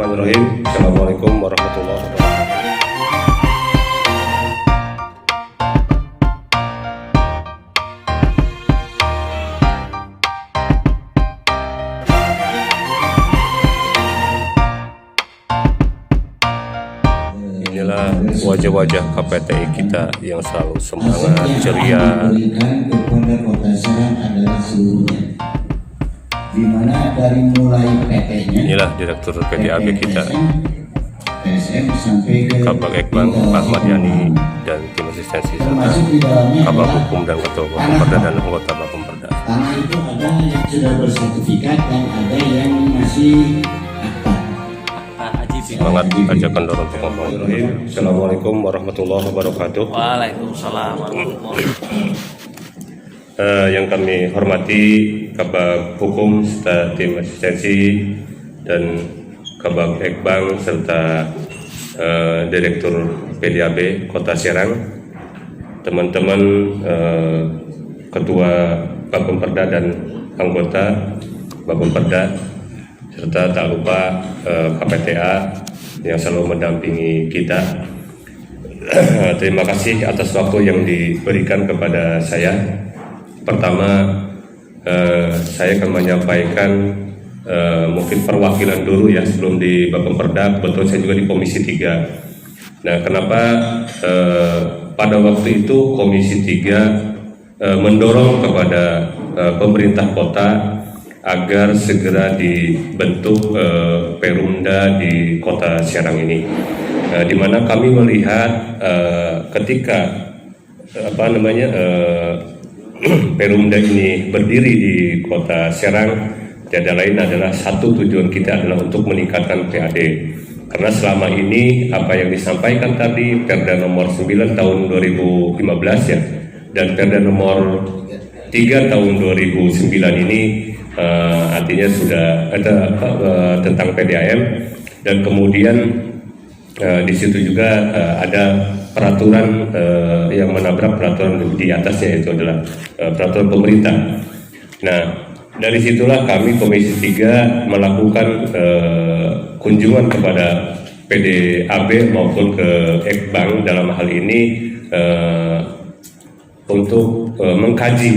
Bismillahirrahmanirrahim. Assalamualaikum warahmatullahi wabarakatuh. Inilah wajah-wajah KPTI kita yang selalu semangat, ceria. Kepada Kota Serang adalah seluruhnya, di mana dari mulai PT-nya, Inilah Direktur PDAB kita, TSM sampai ke Kabag Ekbang, Pak Ahmad Yani, dan tim asistensi serta termasuk di dalamnya Kabag adalah Hukum dan Ketua Bapemperda dan anggota Bapemperda. tanah itu ada yang sudah bersertifikat dan ada yang masih akta. Semangat ajakan dorong untuk Bismillahirrahmanirrahim. Assalamualaikum warahmatullahi wabarakatuh. Waalaikumsalam warahmatullahi Yang kami hormati Kabag Hukum serta tim asistensi dan Kabag Ekbang serta Direktur PDAB Kota Serang, teman-teman Ketua Bapemperda dan anggota Bapemperda, serta tak lupa KPTA yang selalu mendampingi kita. Terima kasih atas waktu yang diberikan kepada saya. Pertama, saya akan menyampaikan mungkin perwakilan dulu ya sebelum di Bapemperda. Kebetulan saya juga di Komisi 3. Nah, kenapa pada waktu itu Komisi 3 mendorong kepada pemerintah kota agar segera dibentuk Perumda di Kota Serang ini, di mana kami melihat ketika Perumda ini berdiri di Kota Serang, tiada lain adalah satu tujuan kita adalah untuk meningkatkan PAD. Karena selama ini apa yang disampaikan tadi Perda nomor 9 tahun 2015 ya, dan Perda nomor 3 tahun 2009 ini artinya sudah ada tentang PDAM, dan kemudian di situ juga ada peraturan yang menabrak peraturan di atasnya, yaitu adalah peraturan pemerintah. Nah, dari situlah kami Komisi 3 melakukan kunjungan kepada PDAB maupun ke Ekbang dalam hal ini untuk mengkaji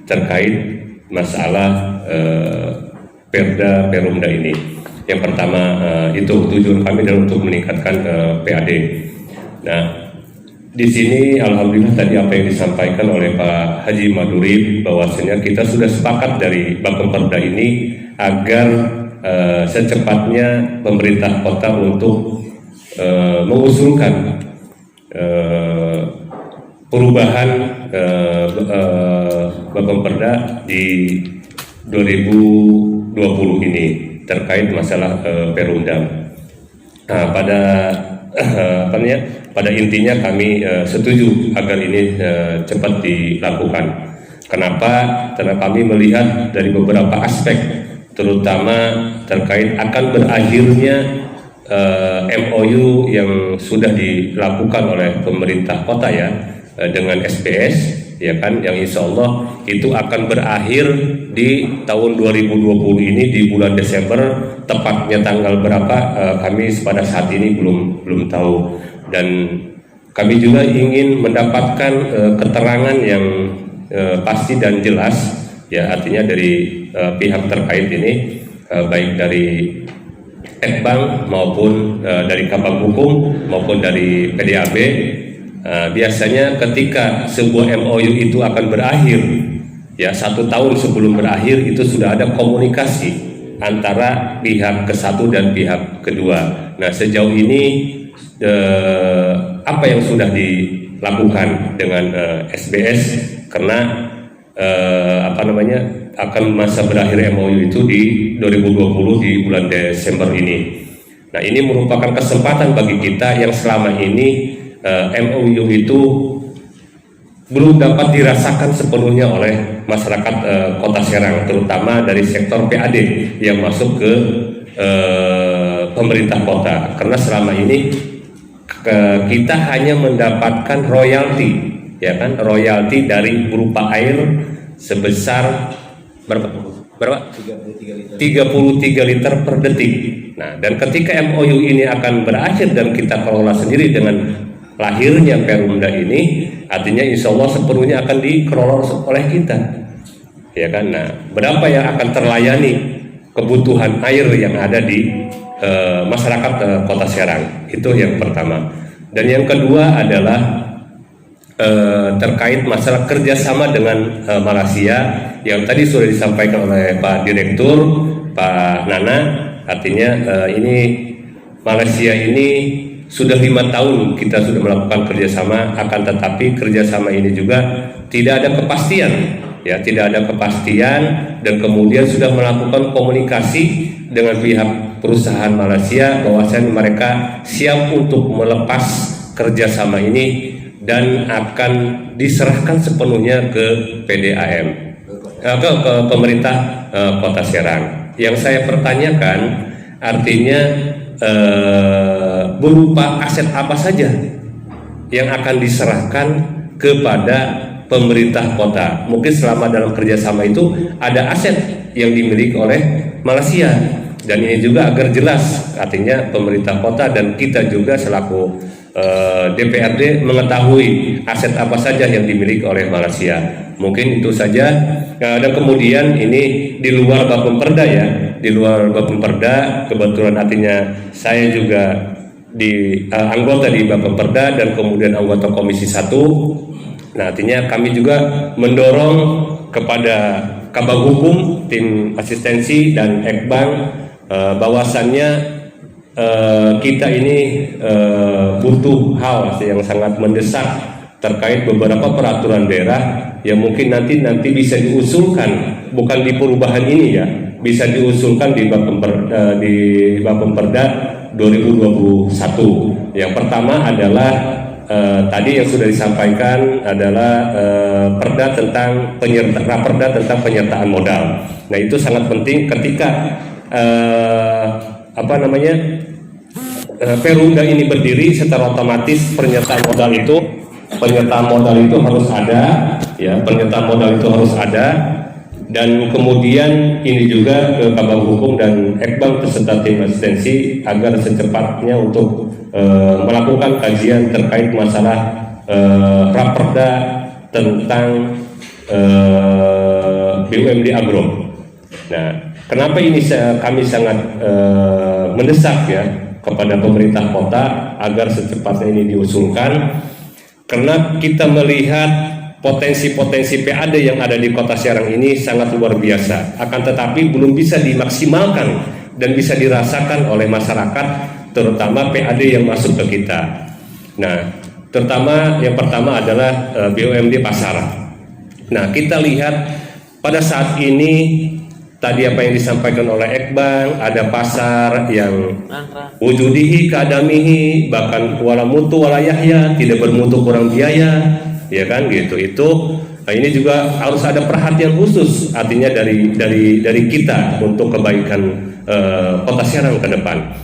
terkait masalah Perumda ini. Yang pertama itu tujuan kami adalah untuk meningkatkan PAD. Nah, di sini alhamdulillah tadi apa yang disampaikan oleh Pak Haji Madurib, bahwasanya kita sudah sepakat dari Bapemperda ini agar secepatnya pemerintah kota untuk mengusulkan perubahan Bapemperda di 2020 ini terkait masalah Perumda. Nah, pada intinya kami setuju agar ini cepat dilakukan. Kenapa? Karena kami melihat dari beberapa aspek, terutama terkait akan berakhirnya MOU yang sudah dilakukan oleh pemerintah kota ya, dengan SBS ya kan, yang insya Allah itu akan berakhir di tahun 2020 ini di bulan Desember. Tepatnya tanggal berapa kami pada saat ini belum tahu, dan kami juga ingin mendapatkan keterangan yang pasti dan jelas ya, artinya dari pihak terkait ini, baik dari Ekbang maupun dari Kabag Hukum maupun dari PDAB. Biasanya ketika sebuah MOU itu akan berakhir ya, 1 tahun sebelum berakhir itu sudah ada komunikasi antara pihak ke-1 dan pihak kedua. Nah, sejauh ini apa yang sudah dilakukan dengan SBS, karena akan masa berakhir MOU itu di 2020 di bulan Desember ini. Nah, ini merupakan kesempatan bagi kita yang selama ini MOU itu belum dapat dirasakan sepenuhnya oleh masyarakat Kota Serang, terutama dari sektor PAD yang masuk ke pemerintah kota. Karena selama ini kita hanya mendapatkan royalti, ya kan, royalti dari berupa air sebesar berapa? berapa? 33 liter. 33 liter per detik. Nah, dan ketika MOU ini akan berakhir dan kita kelola sendiri dengan lahirnya Perumda ini, artinya insya Allah sepenuhnya akan dikelola oleh kita, ya kan? Nah, berapa yang akan terlayani kebutuhan air yang ada di masyarakat Kota Serang? Itu yang pertama. Dan yang kedua adalah terkait masalah kerjasama dengan Malaysia yang tadi sudah disampaikan oleh Pak Direktur, Pak Nana. Artinya ini Malaysia ini sudah 5 tahun kita sudah melakukan kerjasama, akan tetapi kerjasama ini juga tidak ada kepastian, ya, tidak ada kepastian, dan kemudian sudah melakukan komunikasi dengan pihak perusahaan Malaysia bahwasanya mereka siap untuk melepas kerjasama ini dan akan diserahkan sepenuhnya ke PDAM, ke pemerintah Kota Serang. Yang saya pertanyakan artinya berupa aset apa saja yang akan diserahkan kepada pemerintah kota. Mungkin selama dalam kerjasama itu ada aset yang dimiliki oleh Malaysia, dan ini juga agar jelas, artinya pemerintah kota dan kita juga selaku DPRD mengetahui aset apa saja yang dimiliki oleh Malaysia. Mungkin itu saja. Dan kemudian ini di luar Bapemperda, ya, di luar Bapemperda, kebetulan artinya saya juga anggota di Bapemperda dan kemudian anggota Komisi 1. Nah, artinya kami juga mendorong kepada Kabag Hukum, tim asistensi dan Ekbang bahwasannya kita ini butuh hal yang sangat mendesak terkait beberapa peraturan daerah yang mungkin nanti bisa diusulkan, bukan di perubahan ini, ya, bisa diusulkan di Bapemperda 2021. Yang pertama adalah tadi yang sudah disampaikan adalah Raperda tentang penyertaan modal. Nah, itu sangat penting ketika Perumda ini berdiri, secara otomatis penyertaan modal itu harus ada, ya, penyertaan modal itu harus ada. Dan kemudian ini juga ke Kabag Hukum dan Ekbang beserta tim asistensi agar secepatnya untuk melakukan kajian terkait masalah Raperda tentang BUMD Agro. Nah, kenapa ini kami sangat mendesak, ya, kepada pemerintah kota agar secepatnya ini diusulkan, karena kita melihat potensi-potensi PAD yang ada di Kota Serang ini sangat luar biasa, akan tetapi belum bisa dimaksimalkan dan bisa dirasakan oleh masyarakat, terutama PAD yang masuk ke kita. Nah, terutama yang pertama adalah BUMD pasar. Nah, kita lihat pada saat ini tadi apa yang disampaikan oleh Ekbang, ada pasar yang wujudihi kadamihi, bahkan wala mutu wala yahya, tidak bermutu kurang biaya, ya kan, gitu. Nah, ini juga harus ada perhatian khusus, artinya dari kita untuk kebaikan Kota Serang ke depan.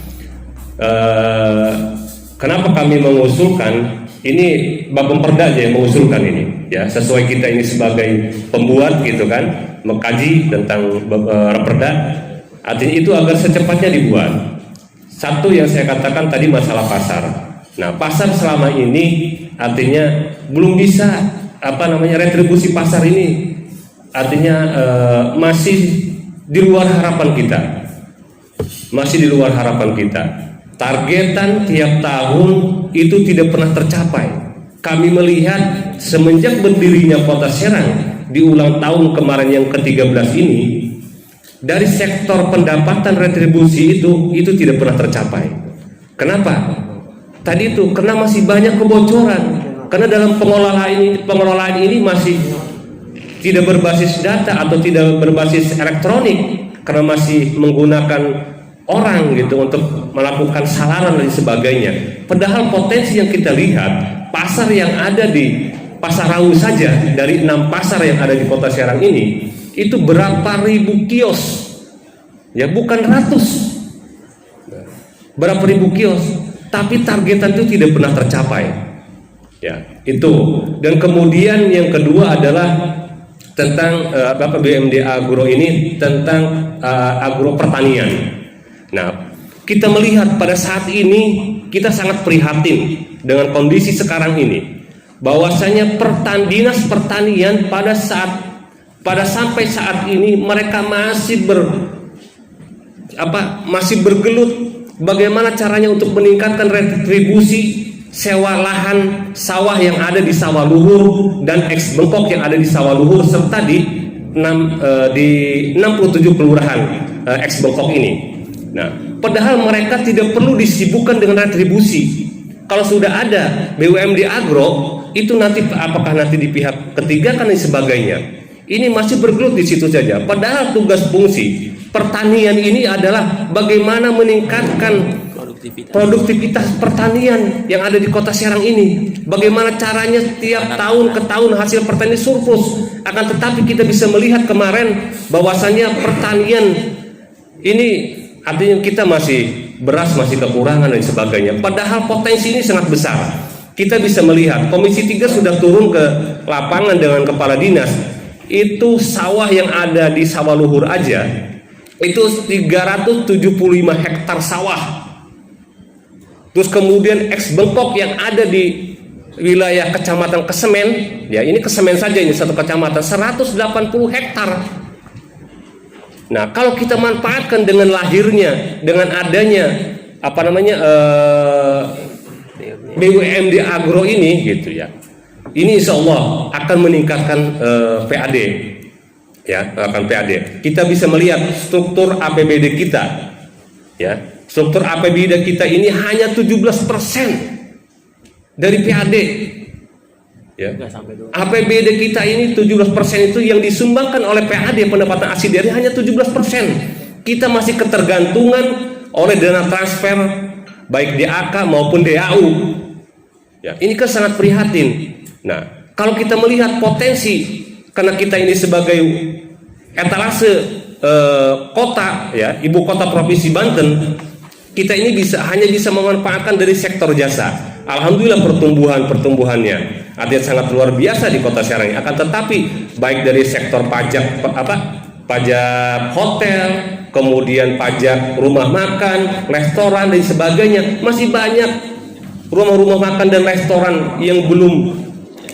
Kenapa kami mengusulkan ini? Bapemperda aja yang mengusulkan ini, ya, sesuai kita ini sebagai pembuat, gitu kan, mengkaji tentang Raperda. Artinya itu agar secepatnya dibuat. Satu yang saya katakan tadi masalah pasar. Nah, pasar selama ini artinya belum bisa retribusi pasar ini artinya masih di luar harapan kita. Masih di luar harapan kita. Targetan tiap tahun itu tidak pernah tercapai. Kami melihat semenjak berdirinya Kota Serang di ulang tahun kemarin yang ke-13 ini, dari sektor pendapatan retribusi itu tidak pernah tercapai. Kenapa? Tadi itu karena masih banyak kebocoran. Karena dalam pengelolaan ini masih tidak berbasis data atau tidak berbasis elektronik, karena masih menggunakan orang, gitu, untuk melakukan salaran dan sebagainya. Padahal potensi yang kita lihat, pasar yang ada di Pasar Rawu saja, dari 6 pasar yang ada di Kota Serang ini, itu berapa ribu kios, ya, bukan ratus, berapa ribu kios, tapi targetan itu tidak pernah tercapai, ya, itu. Dan kemudian yang kedua adalah tentang BUMD Agro ini tentang agro pertanian. Nah, kita melihat pada saat ini kita sangat prihatin dengan kondisi sekarang ini, bahwasanya dinas pertanian pada sampai saat ini mereka masih bergelut bagaimana caranya untuk meningkatkan retribusi sewa lahan sawah yang ada di sawah luhur dan eks bengkok yang ada di sawah luhur serta di 67 kelurahan eks bengkok ini. Nah, padahal mereka tidak perlu disibukkan dengan retribusi. Kalau sudah ada BUMD Agro, itu nanti apakah nanti di pihak ketiga kan dan sebagainya. Ini masih bergelut di situ saja. Padahal tugas fungsi pertanian ini adalah bagaimana meningkatkan produktivitas pertanian yang ada di Kota Serang ini. Bagaimana caranya tiap tahun ke tahun hasil pertanian surplus. Akan tetapi kita bisa melihat kemarin bahwasanya pertanian ini artinya kita beras masih kekurangan dan sebagainya. Padahal potensi ini sangat besar. Kita bisa melihat Komisi 3 sudah turun ke lapangan dengan kepala dinas. Itu sawah yang ada di sawah luhur aja itu 375 hektar sawah. Terus kemudian eks bengkok yang ada di wilayah Kecamatan Kesemen, ya ini Kesemen saja ini satu kecamatan 180 hektar. Nah, kalau kita manfaatkan dengan lahirnya, dengan adanya BUMD Agro ini, gitu ya, ini insya Allah akan meningkatkan PAD, ya, akan PAD. Kita bisa melihat struktur APBD kita, ya, struktur APBD kita ini hanya 17% dari PAD. Ya. APBD kita ini 17% itu yang disumbangkan oleh PAD pendapatan asli daerah hanya 17%. Kita masih ketergantungan oleh dana transfer baik DAK maupun DAU. Ya, ini kan sangat prihatin. Nah, kalau kita melihat potensi karena kita ini sebagai etalase kota, ya, ibu kota provinsi Banten, kita ini hanya bisa memanfaatkan dari sektor jasa. Alhamdulillah pertumbuhannya artinya sangat luar biasa di Kota Serang. Akan tetapi baik dari sektor pajak pajak hotel, kemudian pajak rumah makan, restoran dan sebagainya, masih banyak rumah-rumah makan dan restoran yang belum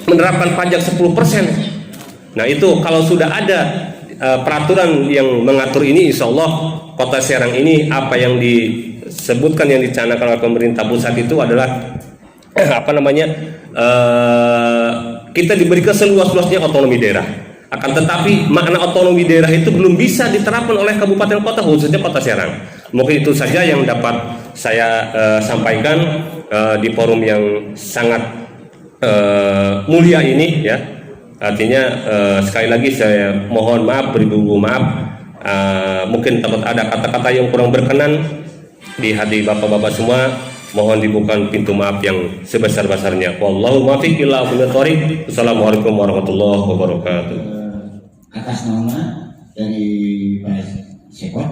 menerapkan pajak 10%. Nah, itu kalau sudah ada peraturan yang mengatur ini, insya Allah Kota Serang ini apa yang disebutkan yang dicanangkan oleh pemerintah pusat itu adalah kita diberikan seluas-luasnya otonomi daerah. Akan tetapi makna otonomi daerah itu belum bisa diterapkan oleh kabupaten kota, khususnya Kota Serang. Mungkin itu saja yang dapat saya sampaikan di forum yang sangat mulia ini, ya. Artinya sekali lagi saya mohon maaf, beribu maaf. Mungkin takut ada kata-kata yang kurang berkenan di hati bapak-bapak semua. Mohon dibuka pintu maaf yang sebesar-besarnya. Wallahu muwaffiq ila aqwamit thoriq. Assalamualaikum warahmatullahi wabarakatuh. Atas nama dari Pak Sekot,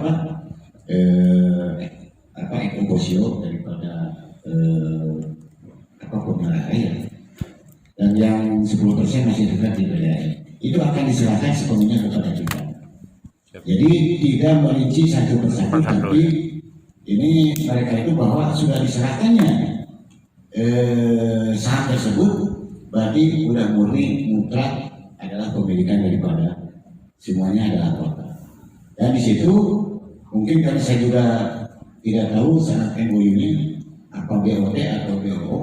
Ekobosio daripada pemerintah, dan yang 10% masih dekat di PDAM, itu akan diserahkan sepenuhnya kepada kita. Jadi tidak merinci satu persatu, tapi ini mereka itu bahwa sudah diserahkannya saham tersebut, berarti sudah murni mutlak adalah pemilikan daripada semuanya adalah kota. Dan di situ mungkin karena saya juga tidak tahu sangat MOU-nya apa BOT atau BO.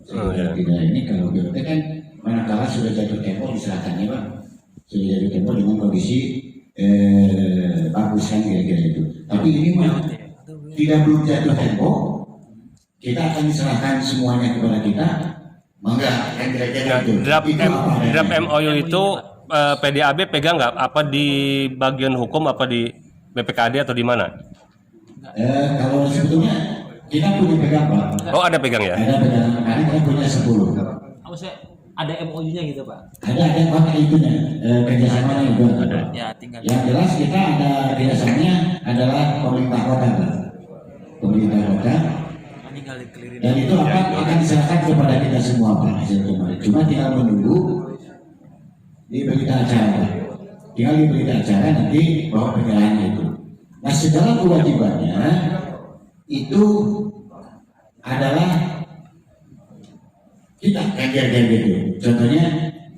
Tidak, ini kalau BOT kan manakala sudah jatuh tempo diserahkannya, Pak. Sudah jatuh tempo dengan kondisi bagus kan kira-kira itu. Tapi ini mah tidak belum jatuh tempo, kita akan diserahkan semuanya kepada kita. Mangga kan kira-kira itu. Draft MOU itu PDAB pegang nggak? Apa di bagian hukum, apa di BPKD atau di mana? Kalau sebetulnya kita punya pegang, Pak. Oh, ada pegang ya? Ada pegang, karena kita punya 10. Maksudnya ada MOU-nya gitu, Pak? Ada Pak, itunya kerjasamanya itu ada. Ya, tinggal. Yang jelas kita ada kerjasamanya adalah pemerintah kota, Pak. Pemerintah kota. Dan itu akan diserahkan kepada kita semua, Pak, hasil kemarin. Cuma tinggal menunggu di berita acara, Pak. tinggal di berita acara nanti bahwa penyerahannya itu. Nah, segala kewajibannya itu adalah kita kayak gitu. Contohnya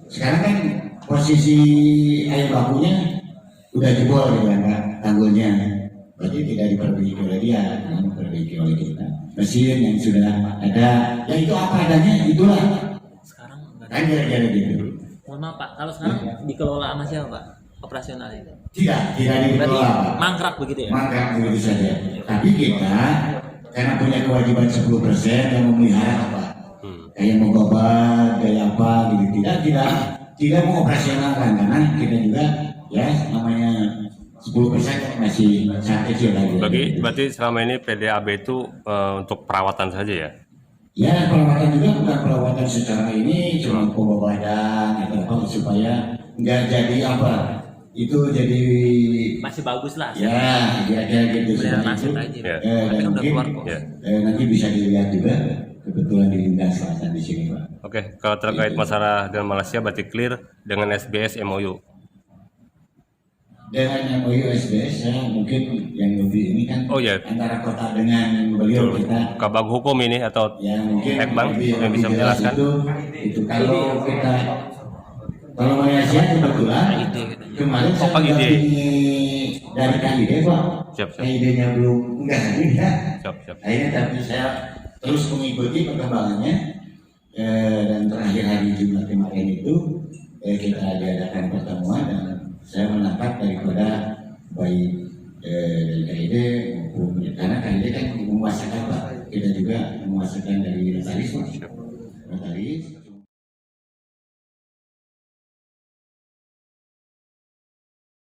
sekarang kan posisi air bakunya udah jebol gitu kan Pak, tanggulnya. Berarti tidak diperbaiki oleh dia, yang diperbaiki oleh kita. Mesin yang sudah ada, ya itu apa adanya, itulah. Sekarang Kan kira-kira gitu. mohon maaf Pak, kalau sekarang dikelola sama siapa Pak? Operasionalnya? Tidak Berarti dikelola Pak. mangkrak begitu ya? Maka begitu saja. Tapi kita karena punya kewajiban 10% yang memelihara apa? Kayak mau obat, kayak apa gitu. Tidak mengoperasionalkan karena kita juga ya namanya 10% kan masih sangat kecil lagi. Berarti selama ini PDAB itu untuk perawatan saja ya? Ya perawatan juga bukan perawatan secara ini cuma pengobatan atau apa supaya nggak jadi apa itu jadi Masih bagus lah. ya kira-kira gitu. Beneran Seperti aset itu. aja. Ya. Tapi kan udah mungkin, keluar kok. Ya. nanti bisa dilihat juga kebetulan di lintas selatan di sini Pak. Oke, kalau terkait masalah dengan Malaysia berarti clear dengan SBS MOU. Dengan MOU SBS ya mungkin yang lebih ini kan Oh, ya. antara kota dengan beliau kita Kabag hukum ini atau ya mungkin Bang, yang bisa jelas menjelaskan? itu kalau kita kalau Malaysia kebetulan kemarin saya Pak ide. mendampingi dari KID Pak. Siap. KID-nya belum enggak hadir ya. Siap. Akhirnya tapi saya terus mengikuti perkembangannya dan terakhir hari Jumat kemarin itu kita diadakan pertemuan dan saya menangkap daripada baik